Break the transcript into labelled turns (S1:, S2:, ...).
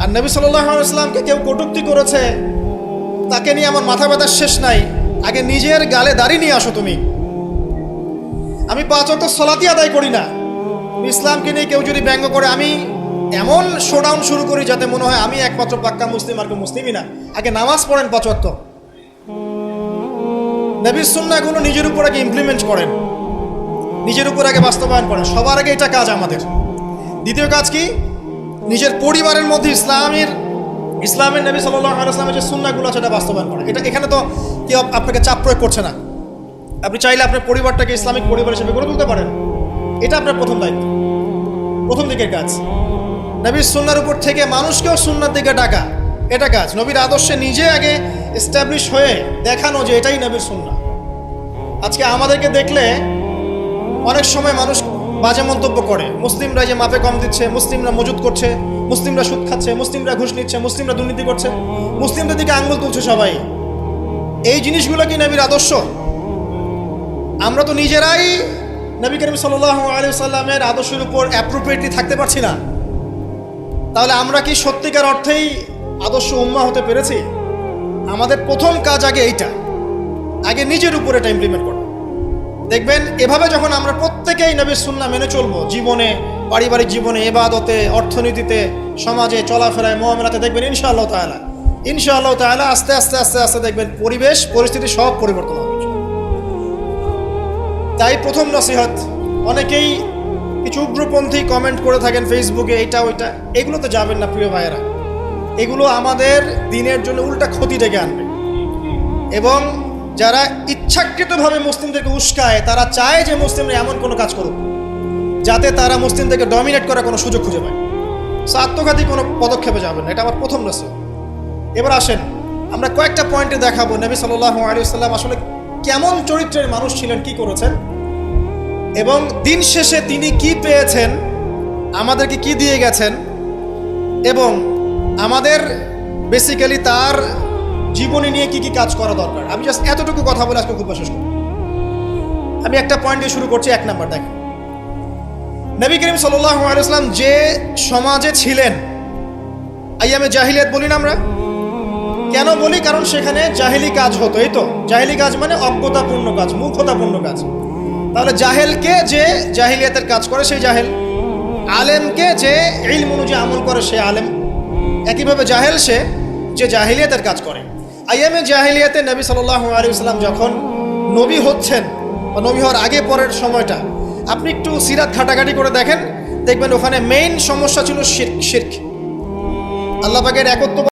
S1: আর নবী সাল্লাল্লাহু আলাইহি ওয়াসাল্লামকে কেউ কটূক্তি করেছে, তাকে নিয়ে আমার মাথা ব্যথার শেষ নাই। আগে নিজের গালে দাড়ি নিয়ে আসো তুমি। আমি 5 ওয়াক্ত সালাতই আদায় করি না, ইসলামকে নিয়ে কেউ যদি ব্যঙ্গ করে আমি এমন শোডাউন শুরু করি যাতে মনে হয় আমি একমাত্র পাক্কা মুসলিম, আর কেউ মুসলিমই না। আগে নামাজ পড়েন 5 ওয়াক্ত, নবীর সুন্নাহগুলো নিজের উপর আগে ইমপ্লিমেন্ট করেন, নিজের উপর আগে বাস্তবায়ন করেন। সবার আগে এটা কাজ আমাদের। দ্বিতীয় কাজ কি? নিজের পরিবারের মধ্যে ইসলামের নবী সাল্লাল্লাহু আলাইহি ওয়াসাল্লামের যে সুন্নাহগুলো সেটা বাস্তবায়ন করা। এখানে তো কেউ আপনাকে চাপ প্রয়োগ করছে না। আপনি চাইলে আপনার পরিবারটাকে ইসলামিক পরিবার হিসেবে গড়ে তুলতে পারেন। এটা আপনার প্রথম দায়িত্ব, প্রথম দিকের কাজ। নবীর সুন্নাহর উপর থেকে মানুষকেও সুন্নাহর দিকে ডাকা, এটা কাজ। নবীর আদর্শে নিজে আগে এস্টাবলিশ হয়ে দেখানো যে এটাই নবীর সুন্নাহ। আজকে আমাদেরকে দেখলে অনেক সময় মানুষ বাজে মন্তব্য করে, মুসলিমরা যে মাপে কম দিচ্ছে, মুসলিমরা মজুদ করছে, মুসলিমরা সুদ খাচ্ছে, মুসলিমরা ঘুষ নিচ্ছে, মুসলিমরা দুর্নীতি করছে, মুসলিমদের দিকে আঙ্গুল তুলছে সবাই। এই জিনিসগুলো কি নবীর আদর্শ? আমরা তো নিজেরাই নবী করিম সাল্লাল্লাহু আলাইহি ওয়াসাল্লামের আদর্শের উপর অ্যাপ্রোপ্রিয়েটলি থাকতে পারছি না, তাহলে আমরা কি সত্যিকার অর্থেই আদর্শ উম্মাহ হতে পেরেছি? আমাদের প্রথম কাজ আগে এইটা, আগে নিজের উপর এটা ইমপ্লিমেন্ট করা। দেখবেন এভাবে যখন আমরা প্রত্যেকেই নবীর সুন্নাহ মেনে চলবো, জীবনে, পারিবারিক জীবনে, ইবাদতে, অর্থনীতিতে, সমাজে, চলাফেরায়, মুআমালাতে, দেখবেন ইনশাআল্লাহ তাআলা আস্তে আস্তে দেখবেন পরিবেশ পরিস্থিতি সব পরিবর্তন হবে। তাই প্রথম নসিহত, অনেকেই কিছু উগ্রপন্থী কমেন্ট করে থাকেন ফেসবুকে, এইটা ওইটা, এগুলোতে যাবেন না প্রিয় ভাইয়েরা। এগুলো আমাদের দিনের জন্য উল্টা ক্ষতি ডেকে আনবে। এবং যারা ইচ্ছাকৃতভাবে মুসলিমদেরকে উস্কায়, তারা চায় যে মুসলিমরা এমন কোনো কাজ করুক যাতে তারা মুসলিমদেরকে ডমিনেট করার কোনো সুযোগ খুঁজে পায়। আত্মঘাতী কোনো পদক্ষেপে যাবেন না, এটা আমার প্রথম নসিহত। এবার আসেন, আমরা কয়েকটা পয়েন্টে দেখাবো নবী সাল্লাল্লাহু আলাইহি ওয়াসাল্লাম আসলে কেমন চরিত্রের মানুষ ছিলেন, কি করেছেন, এবং দিন শেষে তিনি কি পেয়েছেন, আমাদেরকে কি দিয়ে গেছেন, এবং আমাদের বেসিক্যালি তার জীবনী নিয়ে কি কি কাজ করা দরকার। আমি জাস্ট এতটুকু কথা বলে আজকে খুব শেষ করব। আমি একটা পয়েন্ট দিয়ে শুরু করছি। 1 নাম্বার, দেখেন নবী করিম সাল্লাল্লাহু আলাইহি ওয়াসাল্লাম যে সমাজে ছিলেন, আইয়ামে জাহিলিয়াত বলি না আমরা, কেন বলি? কারণ সেখানে জাহেলি কাজ হতো। এই তো জাহেলি কাজ মানে অজ্ঞতাপূর্ণ কাজ, মূর্খতাপূর্ণ কাজ। তাহলে জাহেলকে যে জাহিলিয়াতের কাজ করে সেই জাহেল, আলেমকে যে ইলম অনুযায়ী আমল করে সে আলেম, একইভাবে জাহেল সে যে জাহিলিয়াতের কাজ করে। আইয়ামে জাহিলিয়াতে নবী সাল্লাল্লাহু আলাইহি ওয়াসাল্লাম যখন নবী হচ্ছেন বা নবী হওয়ার আগে পরের সময়টা আপনি একটু সিরাত ঘাটাঘাটি করে দেখেন, দেখবেন ওখানে মেইন সমস্যা ছিল শিরক। আল্লাহ পাকের একত্ব